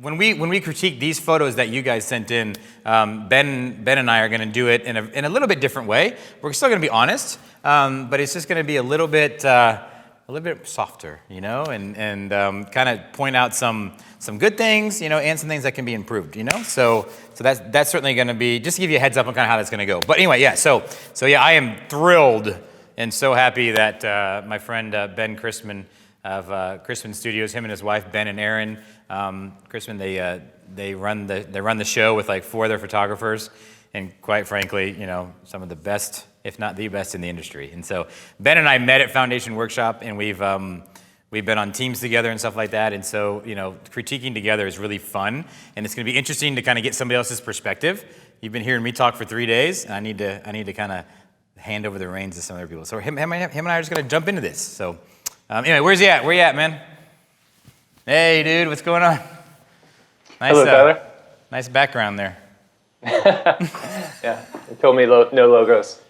When we critique these photos that you guys sent in, Ben and I are going to do it in a little bit different way. We're still going to be honest, but it's just going to be a little bit softer, and kind of point out some good things, and some things that can be improved, So that's certainly going to be just to give you a heads up on kind of how that's going to go. But anyway, yeah. So I am thrilled and so happy that my friend Ben Chrisman of Chrisman Studios, him and his wife Ben and Aaron. Chrisman, they run the show with like 4 other photographers, and quite frankly, some of the best, if not the best in the industry. And so Ben and I met at Foundation Workshop, and we've been on teams together and stuff like that. And so critiquing together is really fun, and it's going to be interesting to kind of get somebody else's perspective. You've been hearing me talk for 3 days, and I need to kind of hand over the reins to some other people. So him and I are just going to jump into this. So anyway, where's he at? Where you at, man? Hey, dude, what's going on? Nice, hello, Tyler. Nice background there. Yeah, they told me no logos.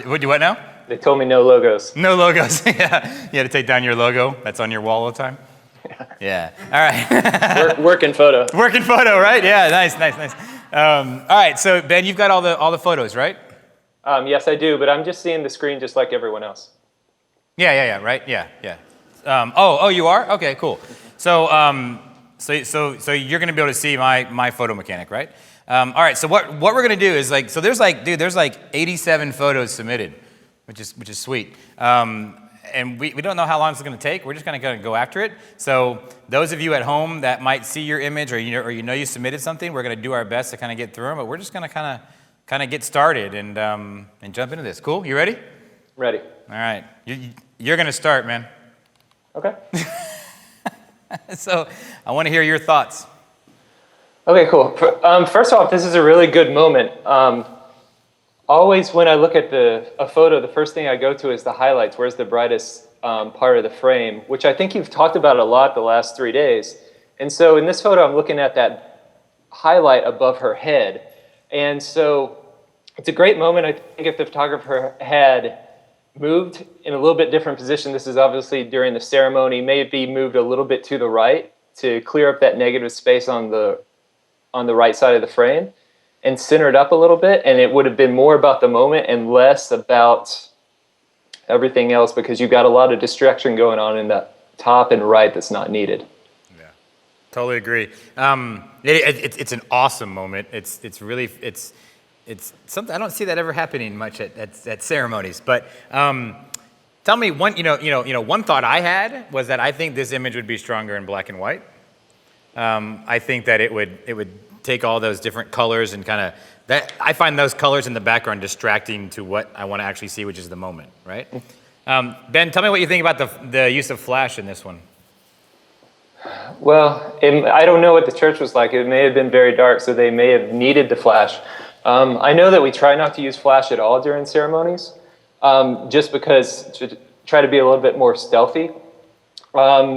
What now? They told me no logos. No logos. Yeah, you had to take down your logo that's on your wall all the time. Yeah. All right. Working photo. Working photo, right? Yeah. Nice. All right. So Ben, you've got all the photos, right? Yes, I do, but I'm just seeing the screen just like everyone else. Yeah. Right. Yeah. Oh, you are? Okay, cool. So you're going to be able to see my photo mechanic, right? All right. So what we're going to do is there's 87 photos submitted, which is sweet. And we don't know how long it's going to take. We're just going to go after it. So those of you at home that might see your image or you submitted something, we're going to do our best to kind of get through them. But we're just going to kind of get started and jump into this. Cool? You ready? Ready. All right. You're going to start, man. Okay. So I want to hear your thoughts. Okay, cool. First off, this is a really good moment. Always when I look at a photo, the first thing I go to is the highlights. Where's the brightest part of the frame, which I think you've talked about a lot the last 3 days. And so in this photo, I'm looking at that highlight above her head. And so it's a great moment. I think if the photographer had moved in a little bit different position, this is obviously during the ceremony, maybe moved a little bit to the right to clear up that negative space on the right side of the frame and center it up a little bit, and it would have been more about the moment and less about everything else, because you've got a lot of distraction going on in the top and right that's not needed. Yeah, totally agree. It's an awesome moment. It's really something I don't see that ever happening much at ceremonies. But tell me one thought I had was that I think this image would be stronger in black and white. I think that it would take all those different colors and kind of that. I find those colors in the background distracting to what I want to actually see, which is the moment, right? Ben, tell me what you think about the use of flash in this one. Well, I don't know what the church was like. It may have been very dark, so they may have needed the flash. I know that we try not to use flash at all during ceremonies, just because to try to be a little bit more stealthy.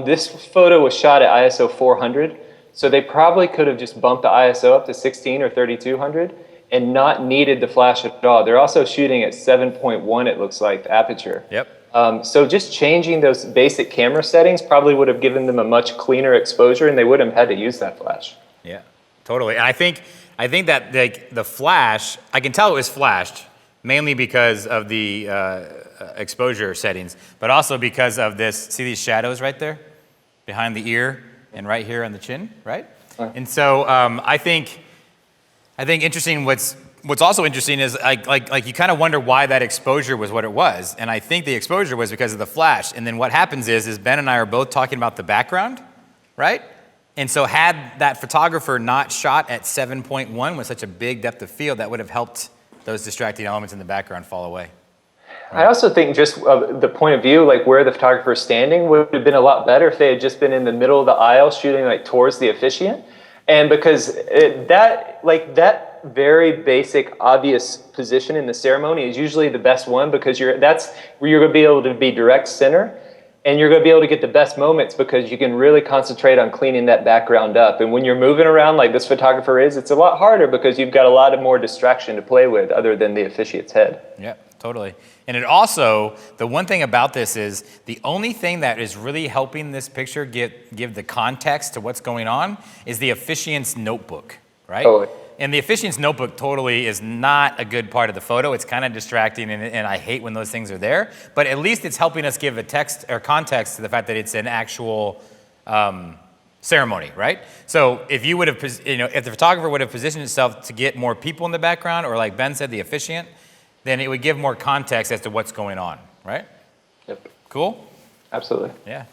This photo was shot at ISO 400, so they probably could have just bumped the ISO up to 16 or 3200 and not needed the flash at all. They're also shooting at 7.1, it looks like, the aperture. Yep. So just changing those basic camera settings probably would have given them a much cleaner exposure, and they wouldn't have had to use that flash. Yeah, totally. And I think that the flash, I can tell it was flashed mainly because of the exposure settings, but also because of this. See these shadows right there behind the ear and right here on the chin, right? And so I think interesting. What's also interesting is like you kind of wonder why that exposure was what it was, and I think the exposure was because of the flash. And then what happens is Ben and I are both talking about the background, right? And so had that photographer not shot at 7.1 with such a big depth of field, that would have helped those distracting elements in the background fall away. Right? I also think just the point of view, like where the photographer is standing, would have been a lot better if they had just been in the middle of the aisle shooting like towards the officiant. And because that very basic, obvious position in the ceremony is usually the best one, because that's where you're going to be able to be direct center. And you're going to be able to get the best moments because you can really concentrate on cleaning that background up. And when you're moving around like this photographer is, it's a lot harder because you've got a lot of more distraction to play with other than the officiant's head. Yeah, totally. And it also, the one thing about this is the only thing that is really helping this picture give the context to what's going on is the officiant's notebook, right? Totally. And the officiant's notebook totally is not a good part of the photo. It's kind of distracting, and I hate when those things are there. But at least it's helping us give a text or context to the fact that it's an actual ceremony, right? So if you would have, if the photographer would have positioned itself to get more people in the background, or like Ben said, the officiant, then it would give more context as to what's going on, right? Yep. Cool? Absolutely. Yeah.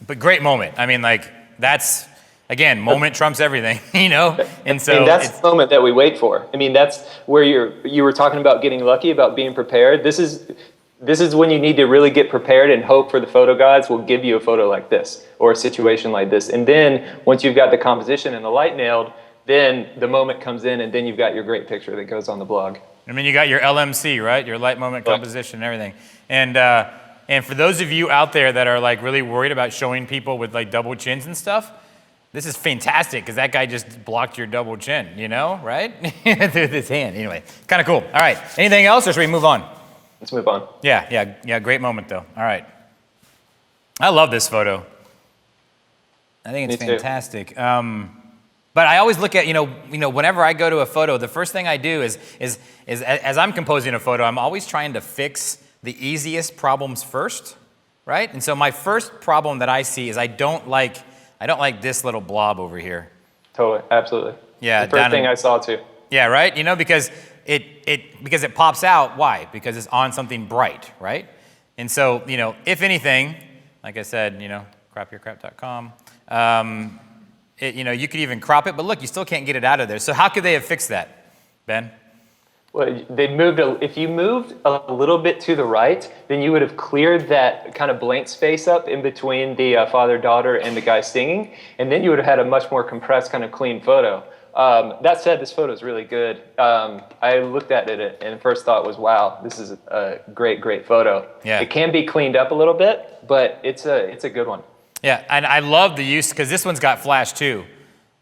But great moment. I mean, like, that's, again, moment trumps everything, And so and that's the moment that we wait for. I mean, that's where you were talking about getting lucky, about being prepared. This is when you need to really get prepared and hope for the photo gods will give you a photo like this or a situation like this. And then once you've got the composition and the light nailed, then the moment comes in, and then you've got your great picture that goes on the blog. I mean, you got your LMC, right? Your light moment composition and everything. And for those of you out there that are like really worried about showing people with like double chins and stuff, this is fantastic because that guy just blocked your double chin, right? Through his hand. Anyway, kind of cool. All right. Anything else, or should we move on? Let's move on. Yeah. Great moment, though. All right. I love this photo. I think it's fantastic. But I always look at, whenever I go to a photo, the first thing I do is as I'm composing a photo, I'm always trying to fix the easiest problems first, right? And so my first problem that I see is I don't like this little blob over here. Totally, absolutely. Yeah, the first thing I saw too. Yeah, right. Because it pops out. Why? Because it's on something bright, right? And so if anything, like I said, cropyourcrap.com. You could even crop it, but look, you still can't get it out of there. So how could they have fixed that, Ben? Well, if you moved a little bit to the right, then you would have cleared that kind of blank space up in between the father-daughter and the guy singing, and then you would have had a much more compressed, kind of clean photo. That said, this photo is really good. I looked at it and first thought was, wow, this is a great, great photo. Yeah. It can be cleaned up a little bit, but it's a good one. Yeah, and I love the use, because this one's got flash too,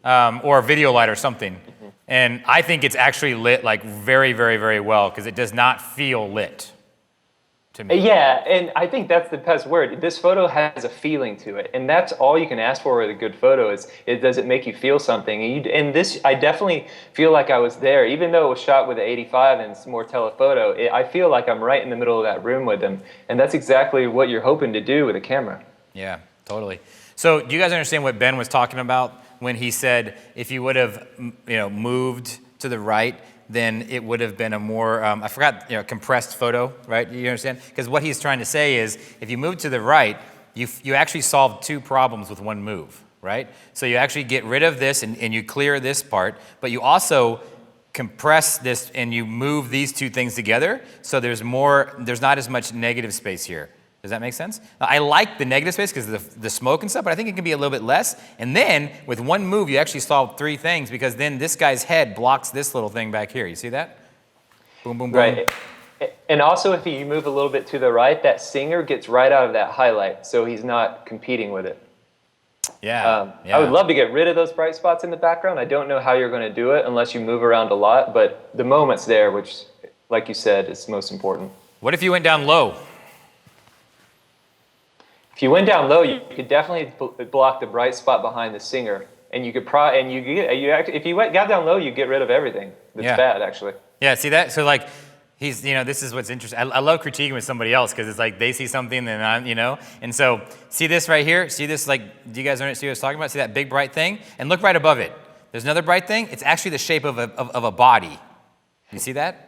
or a video light or something. Mm-hmm. And I think it's actually lit like very, very, very well, because it does not feel lit to me. Yeah, and I think that's the best word. This photo has a feeling to it, and that's all you can ask for with a good photo is, does it make you feel something? And this, I definitely feel like I was there, even though it was shot with an 85 and it's more telephoto. I feel like I'm right in the middle of that room with them, and that's exactly what you're hoping to do with a camera. Yeah, totally. So do you guys understand what Ben was talking about when he said if you would have moved to the right, then it would have been a more, I forgot, compressed photo, right? You understand? Because what he's trying to say is if you move to the right, you actually solve two problems with one move, right? So you actually get rid of this and you clear this part, but you also compress this and you move these two things together, so there's not as much negative space here. Does that make sense? I like the negative space because of the smoke and stuff, but I think it can be a little bit less. And then with one move, you actually solve three things, because then this guy's head blocks this little thing back here. You see that? Boom, boom, boom. Right. And also, if you move a little bit to the right, that singer gets right out of that highlight, so he's not competing with it. Yeah. I would love to get rid of those bright spots in the background. I don't know how you're going to do it unless you move around a lot, but the moment's there, which, like you said, is most important. What if you went down low? If you went down low, you could definitely block the bright spot behind the singer, and you could if you got down low, you get rid of everything that's bad, actually. Yeah, see that? So like, this is what's interesting. I love critiquing with somebody else, because it's like they see something and I'm, and so see this right here? See this, like, do you guys see what I was talking about? See that big bright thing? And look right above it. There's another bright thing. It's actually the shape of a body. You see that?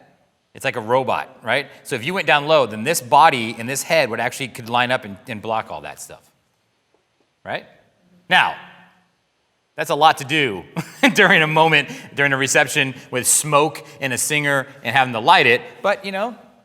It's like a robot, right? So if you went down low, then this body and this head could line up and block all that stuff, right? Now, that's a lot to do during a reception with smoke and a singer and having to light it, but you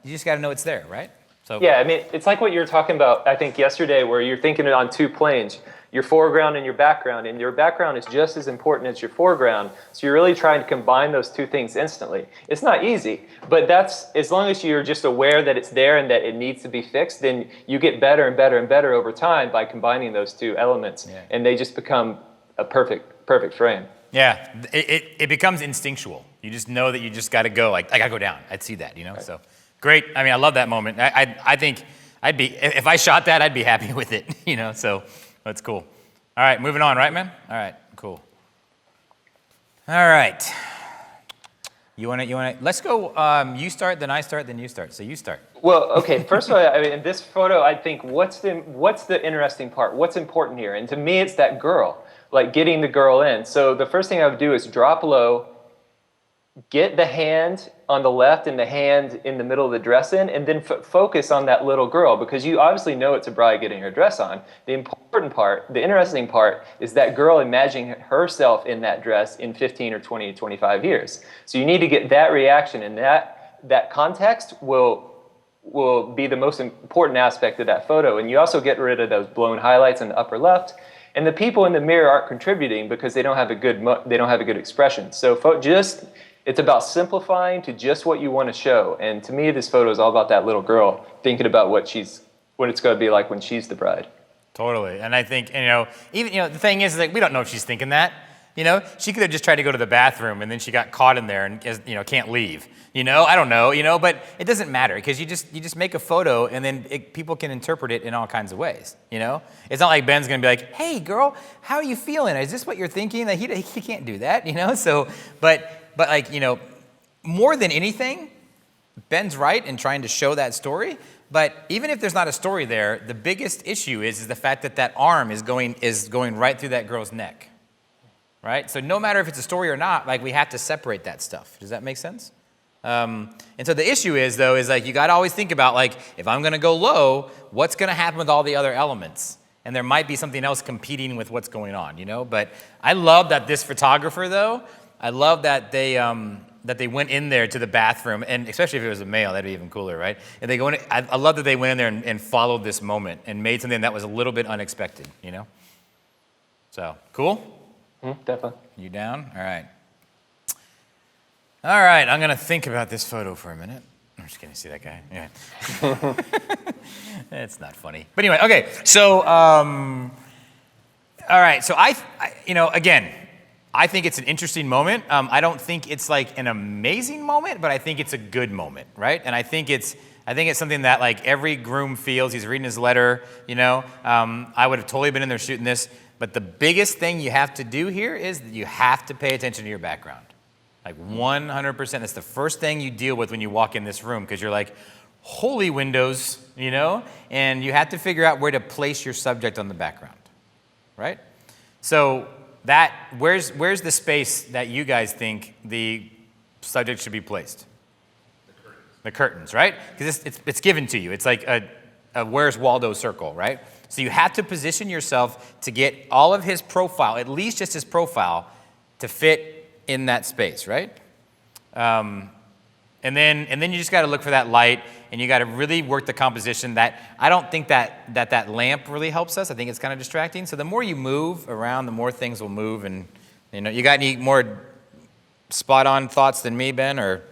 just got to know it's there, right? So yeah, I mean, it's like what you were talking about, I think, yesterday, where you're thinking it on two planes. Your foreground and your background is just as important as your foreground. So you're really trying to combine those two things instantly. It's not easy, but that's, as long as you're just aware that it's there and that it needs to be fixed, then you get better and better and better over time by combining those two elements, and they just become a perfect frame. Yeah, it becomes instinctual. You just know that you just got to go, like, I got to go down. I'd see that, Right. So Great. I mean, I love that moment. I think if I shot that, I'd be happy with it, so that's cool. All right, moving on, right, man? All right, cool. All right. Let's go, you start, then I start, then you start. So you start. Well, okay, first of all, I mean, in this photo, I think what's the interesting part? What's important here? And to me, it's that girl, like getting the girl in. So the first thing I would do is drop low, get the hand on the left and the hand in the middle of the dress in, and then focus on that little girl, because you obviously know it's a bride getting her dress on. The important part, the interesting part, is that girl imagining herself in that dress in 15 or 20 or 25 years. So you need to get that reaction, and that context will be the most important aspect of that photo. And you also get rid of those blown highlights in the upper left. And the people in the mirror aren't contributing because they don't have a good expression. So it's about simplifying to just what you want to show. And to me, this photo is all about that little girl thinking about what it's going to be like when she's the bride. Totally. And I think, even, the thing is, like, we don't know if she's thinking that. She could have just tried to go to the bathroom and then she got caught in there and, can't leave. I don't know, but it doesn't matter, because you just make a photo and then people can interpret it in all kinds of ways. It's not like Ben's going to be like, hey, girl, how are you feeling? Is this what you're thinking? Like, he can't do that, So, but like, more than anything, Ben's right in trying to show that story. But even if there's not a story there, the biggest issue is the fact that arm is going right through that girl's neck, right? So no matter if it's a story or not, like, we have to separate that stuff. Does that make sense? And so the issue is like, you got to always think about, like, if I'm going to go low, what's going to happen with all the other elements? And there might be something else competing with what's going on, But I love that this photographer, though, I love that they went in there to the bathroom, and especially if it was a male, that'd be even cooler, right? And they go in. I love that they went in there and followed this moment and made something that was a little bit unexpected, So cool. Definitely. You down? All right. All right. I'm gonna think about this photo for a minute. I'm just kidding. See that guy? Yeah. It's not funny. But anyway, okay. So, all right. So again, I think it's an interesting moment. I don't think it's like an amazing moment, but I think it's a good moment, right? And I think it's something that, like, every groom feels. He's reading his letter, I would have totally been in there shooting this. But the biggest thing you have to do here is that you have to pay attention to your background. Like 100%. It's the first thing you deal with when you walk in this room, because you're like, holy windows, and you have to figure out where to place your subject on the background, right? So where's the space that you guys think the subject should be placed? The curtains, right? Because it's given to you. It's like a Where's Waldo circle, right? So you have to position yourself to get all of his profile, at least just his profile, to fit in that space, right? And then you just got to look for that light, and you got to really work the composition. That I don't think that lamp really helps us. I think it's kind of distracting. So the more you move around, the more things will move. And you got any more spot-on thoughts than me, Ben? Or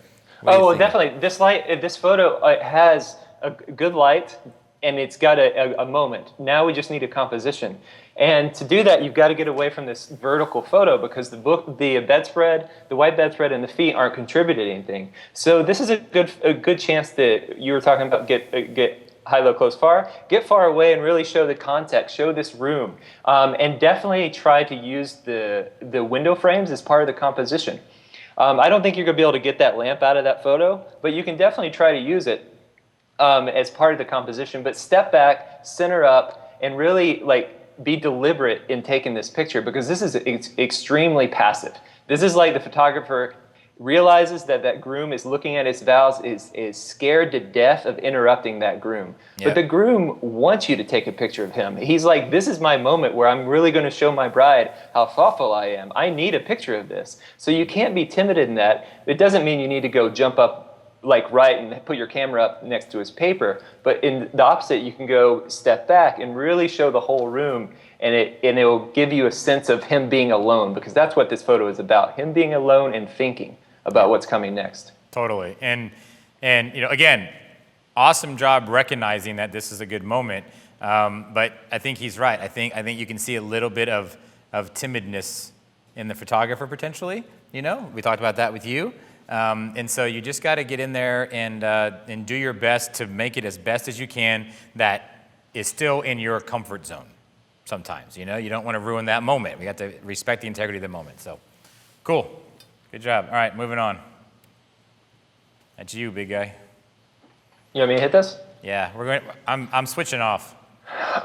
well, definitely. This photo, it has a good light, and it's got a moment. Now we just need a composition. And to do that, you've got to get away from this vertical photo, because the bedspread, the white bedspread, and the feet aren't contributing anything. So this is a good chance that you were talking about, get high, low, close, far. Get far away and really show the context, show this room. And definitely try to use the window frames as part of the composition. I don't think you're going to be able to get that lamp out of that photo, but you can definitely try to use it as part of the composition. But step back, center up, and really, like, be deliberate in taking this picture, because this is extremely passive. This is like the photographer realizes that groom is looking at his vows, is scared to death of interrupting that groom. Yep. But the groom wants you to take a picture of him. He's like, this is my moment where I'm really going to show my bride how thoughtful I am. I need a picture of this. So you can't be timid in that. It doesn't mean you need to go jump up like right and put your camera up next to his paper, but in the opposite, you can go step back and really show the whole room, and it will give you a sense of him being alone, because that's what this photo is about, him being alone and thinking about what's coming next. Totally. And again, awesome job recognizing that this is a good moment, but I think he's right. I think you can see a little bit of timidness in the photographer potentially. We talked about that with you. And so you just got to get in there and do your best to make it as best as you can that is still in your comfort zone sometimes. You don't want to ruin that moment. We have to respect the integrity of the moment. So, cool. Good job. All right, moving on. That's you, big guy. You want me to hit this? Yeah, I'm switching off.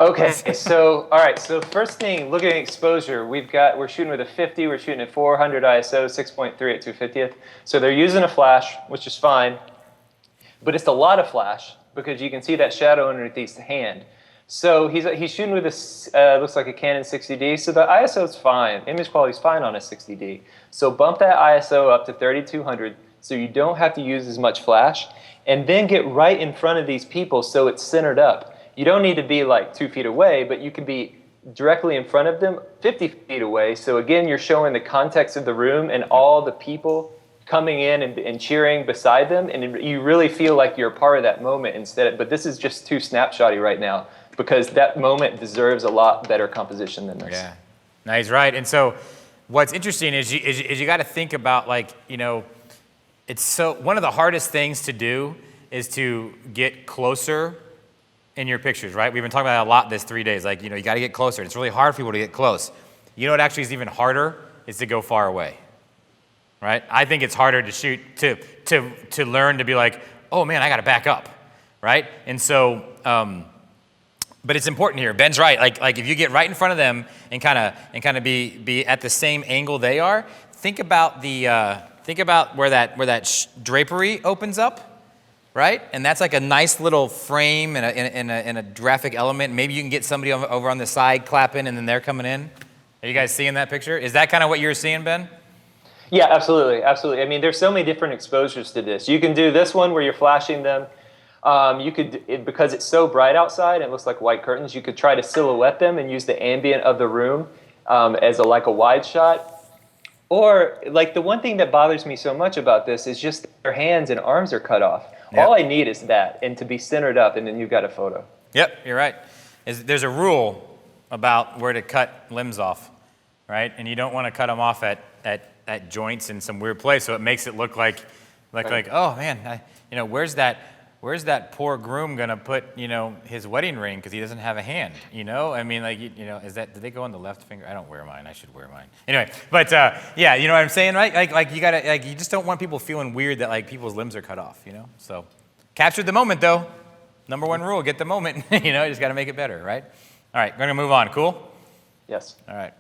Okay, so all right. So first thing, looking at exposure, we're shooting with a 50. We're shooting at 400 ISO, 6.3 at 250th. So they're using a flash, which is fine, but it's a lot of flash because you can see that shadow underneath his hand. So he's shooting with this looks like a Canon 60D. So the ISO is fine. Image quality is fine on a 60D. So bump that ISO up to 3200 so you don't have to use as much flash, and then get right in front of these people so it's centered up. You don't need to be like 2 feet away, but you can be directly in front of them, 50 feet away. So again, you're showing the context of the room and all the people coming in and cheering beside them, and you really feel like you're a part of that moment instead. But this is just too snapshotty right now because that moment deserves a lot better composition than this. Yeah, no, he's right. And so what's interesting is you got to think about it's so one of the hardest things to do is to get closer in your pictures, right? We've been talking about that a lot this 3 days. You got to get closer. It's really hard for people to get close. You know what actually is even harder is to go far away, right? I think it's harder to shoot, to learn to be like, oh man, I got to back up, right? And so, but it's important here. Ben's right. Like if you get right in front of them and kind of be at the same angle they are, think about where that drapery opens up. Right? And that's like a nice little frame and a graphic element. Maybe you can get somebody over on the side clapping and then they're coming in. Are you guys seeing that picture? Is that kind of what you're seeing, Ben? Yeah, absolutely, absolutely. I mean, there's so many different exposures to this. You can do this one where you're flashing them. You could, because it's so bright outside and it looks like white curtains, you could try to silhouette them and use the ambient of the room as a wide shot. Or the one thing that bothers me so much about this is just their hands and arms are cut off. Yep. All I need is that, and to be centered up, and then you've got a photo. Yep, you're right. There's a rule about where to cut limbs off, right? And you don't want to cut them off at joints in some weird place, so it makes it look like oh man, where's that poor groom gonna put his wedding ring because he doesn't have a hand? I mean, is that, did they go on the left finger? I don't wear mine. I should wear mine. Anyway, but yeah, you know what I'm saying, right? You gotta you just don't want people feeling weird that people's limbs are cut off. So capture the moment though. Number one rule: get the moment. You just got to make it better, right? All right, we're gonna move on. Cool. Yes. All right.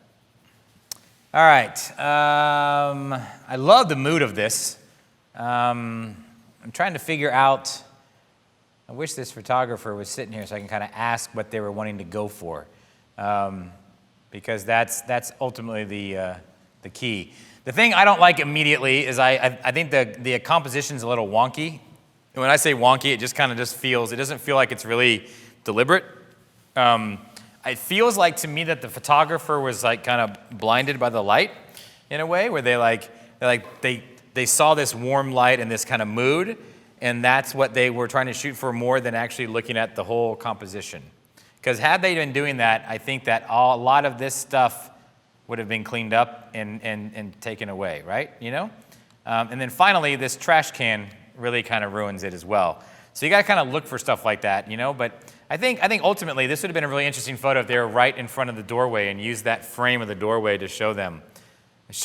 All right. I love the mood of this. I'm trying to figure out. I wish this photographer was sitting here so I can kind of ask what they were wanting to go for, because that's ultimately the key. The thing I don't like immediately is I think the composition's a little wonky. And when I say wonky, it just kind of feels, it doesn't feel like it's really deliberate. It feels like to me that the photographer was kind of blinded by the light in a way, where they saw this warm light and this kind of mood. And that's what they were trying to shoot for more than actually looking at the whole composition. Because had they been doing that, I think that a lot of this stuff would have been cleaned up and taken away, right? And then finally, this trash can really kind of ruins it as well. So you got to kind of look for stuff like that, But I think ultimately this would have been a really interesting photo if they were right in front of the doorway and used that frame of the doorway to show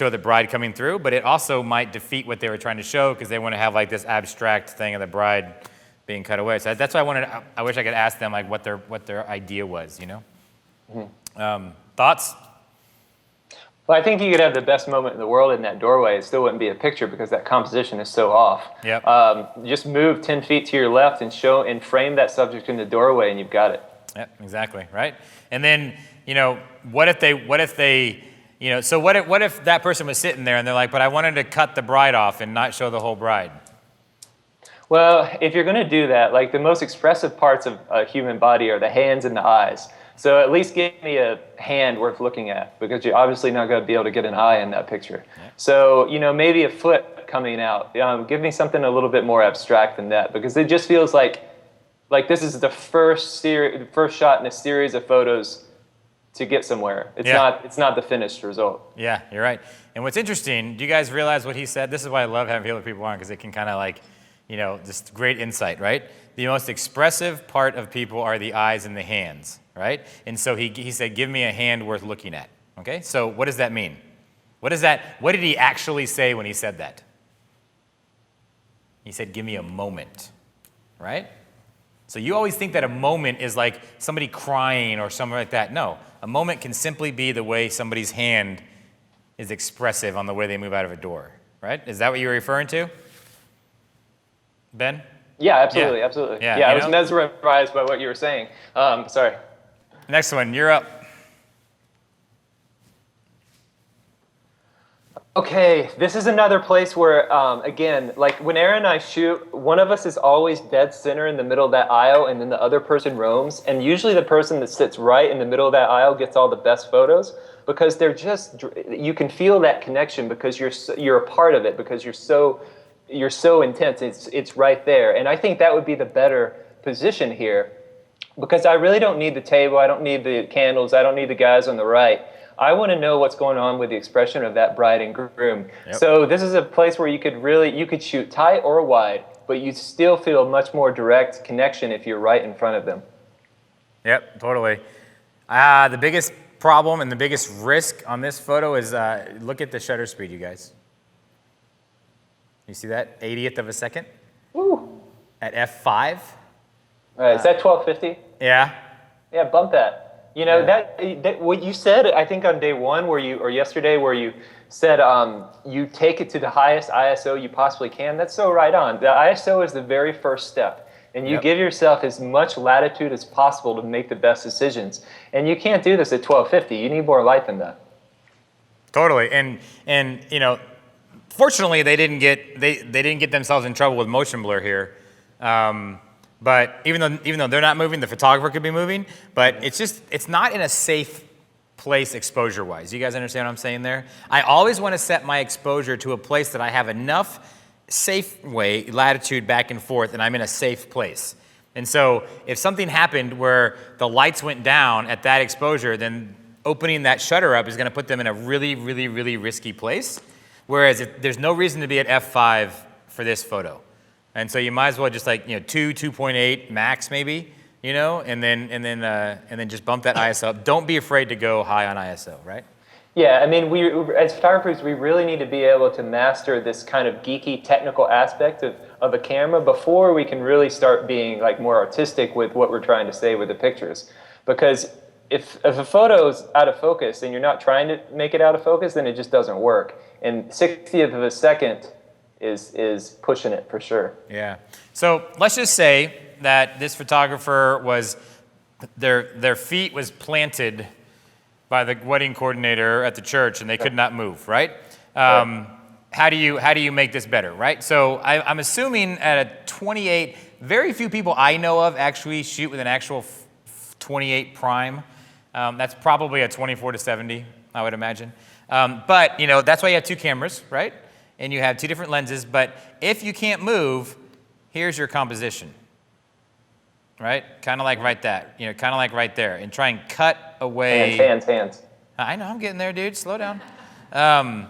the bride coming through, but it also might defeat what they were trying to show because they want to have this abstract thing of the bride being cut away. So that's why I wish I could ask them what their idea was, Mm-hmm. Thoughts? Well, I think you could have the best moment in the world in that doorway. It still wouldn't be a picture because that composition is so off. Yep. Just move 10 feet to your left and frame that subject in the doorway, and you've got it. Yep, exactly, right? And then, what if they so what if that person was sitting there and they're like, but I wanted to cut the bride off and not show the whole bride? Well, if you're going to do that, the most expressive parts of a human body are the hands and the eyes. So at least give me a hand worth looking at, because you're obviously not going to be able to get an eye in that picture. Yeah. So, maybe a foot coming out. Give me something a little bit more abstract than that, because it just feels like this is the first shot in a series of photos to get somewhere. It's not the finished result. Yeah, you're right. And what's interesting, do you guys realize what he said? This is why I love having people on, because it can kind of like, just great insight, right? The most expressive part of people are the eyes and the hands, right? And so he said, give me a hand worth looking at. Okay, so what does that mean? What did he actually say when he said that? He said, give me a moment, right? So you always think that a moment is like somebody crying or something like that. No, a moment can simply be the way somebody's hand is expressive on the way they move out of a door, right? Is that what you were referring to, Ben? Yeah, absolutely, absolutely. Yeah, I was mesmerized by what you were saying. Sorry. Next one, you're up. Okay, this is another place where, again, like when Aaron and I shoot, one of us is always dead center in the middle of that aisle, and then the other person roams. And usually the person that sits right in the middle of that aisle gets all the best photos, because you can feel that connection because you're a part of it, because you're so intense. It's right there. And I think that would be the better position here, because I really don't need the table, I don't need the candles, I don't need the guys on the right. I want to know what's going on with the expression of that bride and groom. Yep. So this is a place where you could shoot tight or wide, but you still feel a much more direct connection if you're right in front of them. Yep, totally. The biggest problem and the biggest risk on this photo is, look at the shutter speed, you guys. You see that? 80th of a second? Woo. At f5. All right, is that 1250? Yeah. Yeah, bump that. That what you said, I think on day one or yesterday, where you said you take it to the highest ISO you possibly can. That's so right on. The ISO is the very first step, and you give yourself as much latitude as possible to make the best decisions. And you can't do this at 1250. You need more light than that. Totally, and fortunately they didn't get themselves in trouble with motion blur here. But even though they're not moving, the photographer could be moving. But it's not in a safe place exposure-wise. You guys understand what I'm saying there? I always want to set my exposure to a place that I have enough safe latitude back and forth, and I'm in a safe place. And so if something happened where the lights went down at that exposure, then opening that shutter up is going to put them in a really, really, really risky place. Whereas there's no reason to be at f5 for this photo. And so you might as well just 2.8 max maybe, and then just bump that ISO up. Don't be afraid to go high on ISO, right? Yeah, I mean, as photographers, we really need to be able to master this kind of geeky technical aspect of a camera before we can really start being more artistic with what we're trying to say with the pictures. Because if a photo's out of focus and you're not trying to make it out of focus, then it just doesn't work. And 60th of a second is pushing it for sure. Yeah. So let's just say that this photographer their feet was planted by the wedding coordinator at the church and they could not move, right? How do you make this better, right? So I'm assuming at a 28, very few people I know of actually shoot with an actual 28 prime. That's probably a 24-70, I would imagine. But that's why you have two cameras, right? And you have two different lenses, but if you can't move, here's your composition, right? Kind of like right there, and try and cut away. Hands. I know, I'm getting there, dude. Slow down. Hands.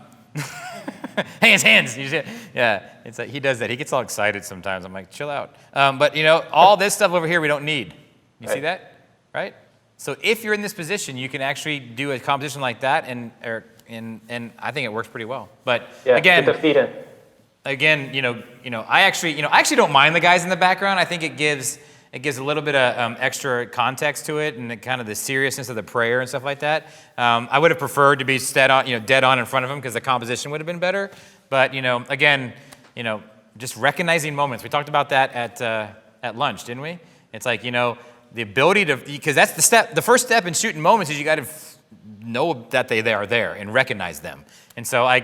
Yeah, it's like he does that. He gets all excited sometimes. I'm like, chill out. But all this stuff over here we don't need. You see that, right? So if you're in this position, you can actually do a composition like that, and I think it works pretty well. But again, get the feet in. Again, I actually don't mind the guys in the background. I think it gives a little bit of extra context to it, and kind of the seriousness of the prayer and stuff like that. I would have preferred to be dead on in front of them because the composition would have been better. But again, just recognizing moments. We talked about that at lunch, didn't we? It's like the ability to, because that's the step. The first step in shooting moments is you got to know that they are there and recognize them. And so I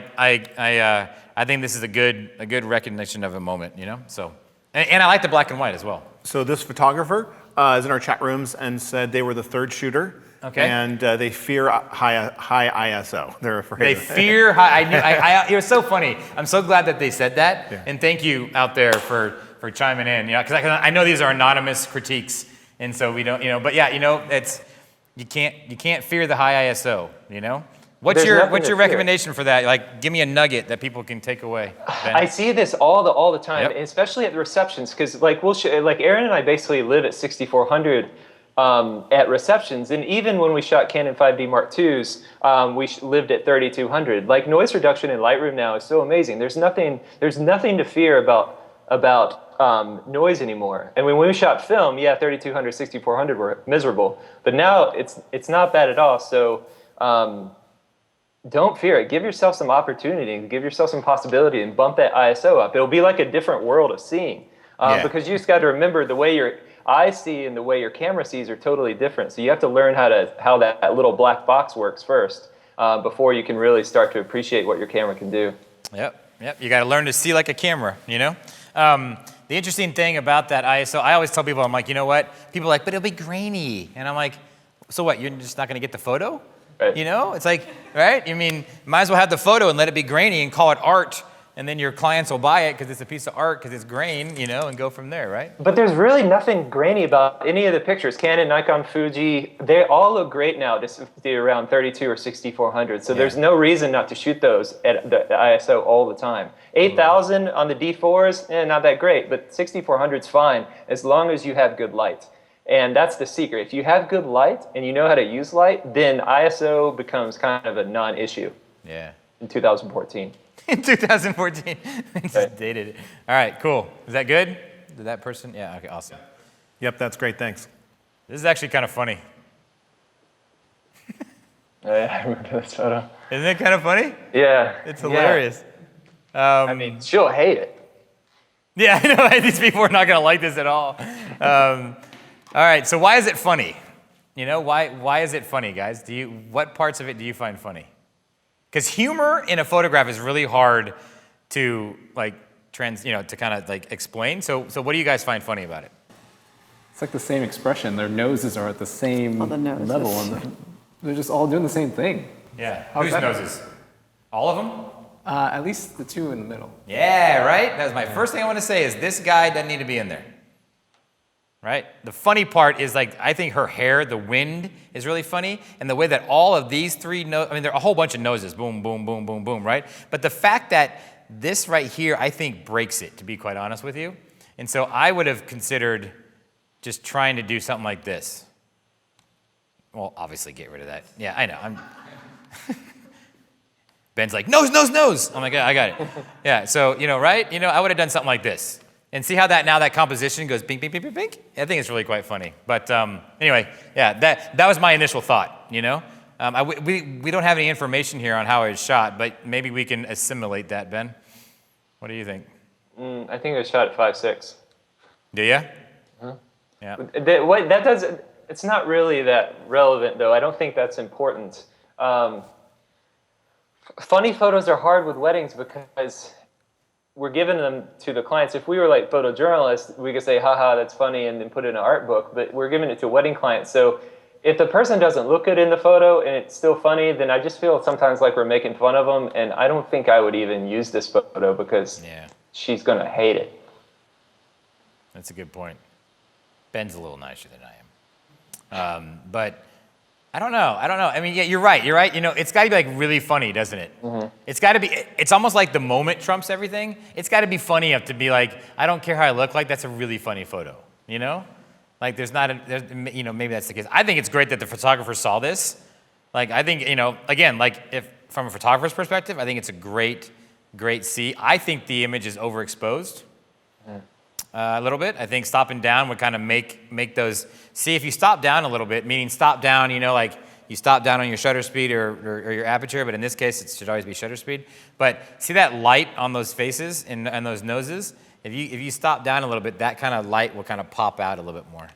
think this is a good recognition of a moment, So, and I like the black and white as well. So this photographer is in our chat rooms and said they were the third shooter. Okay. And they fear high ISO. They're afraid. They fear high. It was so funny. I'm so glad that they said that. Yeah. And thank you out there for chiming in. Because I know these are anonymous critiques, and so we don't. But yeah, you can't fear the high ISO, you know? What's There's your nothing to fear. recommendation for that? Like, give me a nugget that people can take away. Ben? I see this all the time, Yep. especially at the receptions, because like like Aaron and I basically live at 6400 at receptions, and even when we shot Canon 5D Mark IIs, we lived at 3200. Like noise reduction in Lightroom now is so amazing. There's nothing to fear about noise anymore. And when we shot film, yeah, 3200, 6400 were miserable, but now it's not bad at all. So. Don't fear it. Give yourself some opportunity, give yourself some possibility, and bump that ISO up. It'll be like a different world of seeing, because you just got to remember the way your eyes see and the way your camera sees are totally different. So you have to learn how that little black box works first before you can really start to appreciate what your camera can do. Yep. You got to learn to see like a camera, you know? The interesting thing about that ISO, I always tell people, I'm like, you know what? People are like, but it'll be grainy. And I'm like, so what? You're just not going to get the photo? Right. You know, it's like, right? I mean, might as well have the photo and let it be grainy and call it art, and then your clients will buy it because it's a piece of art because it's grain, you know, and go from there, right? But there's really nothing grainy about any of the pictures. Canon, Nikon, Fuji, they all look great now, just around 32 or 6400. So there's no reason not to shoot those at the ISO all the time. 8000 on the D4s, not that great, but 6400's fine as long as you have good light. And that's the secret. If you have good light and you know how to use light, then ISO becomes kind of a non-issue. Yeah. In 2014. In 2014. Just dated it. All right, cool. Is that good? Did that person? Yeah, okay, awesome. Yep, that's great. Thanks. This is actually kind of funny. I remember this photo. Isn't it kind of funny? Yeah. It's hilarious. I mean, she'll hate it. Yeah, I know. These people are not going to like this at all. All right, so why is it funny? You know, why is it funny, guys? What parts of it do you find funny? Because humor in a photograph is really hard to like to kind of like explain. So what do you guys find funny about it? It's like the same expression. Their noses are at the same level. They're just all doing the same thing. Yeah. How's Whose that? noses? All of them? At least the two in the middle. Yeah, right? That's my first thing I want to say is this guy doesn't need to be in there. Right? The funny part is like, I think her hair, the wind is really funny. And the way that all of these three, there are a whole bunch of noses, boom, boom, boom, boom, boom, right? But the fact that this right here, I think breaks it, to be quite honest with you. And so I would have considered just trying to do something like this. Well, obviously get rid of that. Yeah, I know. Ben's like, nose, nose, nose. I'm like, yeah, I got it. Yeah, so, right? I would have done something like this. And see how that composition goes bink, bink, bink, bink, bink? I think it's really quite funny. But anyway, yeah, that was my initial thought, we don't have any information here on how it was shot, but maybe we can assimilate that, Ben. What do you think? I think it was shot at 5.6. Do you? Uh-huh. Yeah. It's not really that relevant, though. I don't think that's important. Funny photos are hard with weddings because we're giving them to the clients. If we were like photojournalists, we could say, haha, that's funny, and then put it in an art book, but we're giving it to a wedding client. So if the person doesn't look good in the photo and it's still funny, then I just feel sometimes like we're making fun of them, and I don't think I would even use this photo because she's going to hate it. That's a good point. Ben's a little nicer than I am. But I don't know. I mean, yeah, you're right. It's got to be like really funny, doesn't it? Mm-hmm. It's got to be, it's almost like the moment trumps everything. It's got to be funny enough to be like, I don't care how I look like, that's a really funny photo, Like maybe that's the case. I think it's great that the photographer saw this. Like, I think, again, like if from a photographer's perspective, I think it's a great see. I think the image is overexposed. A little bit. I think stopping down would kind of make those. See, if you stop down a little bit, meaning stop down, like you stop down on your shutter speed or your aperture, but in this case, it should always be shutter speed. But see that light on those faces and those noses? If you stop down a little bit, that kind of light will kind of pop out a little bit more,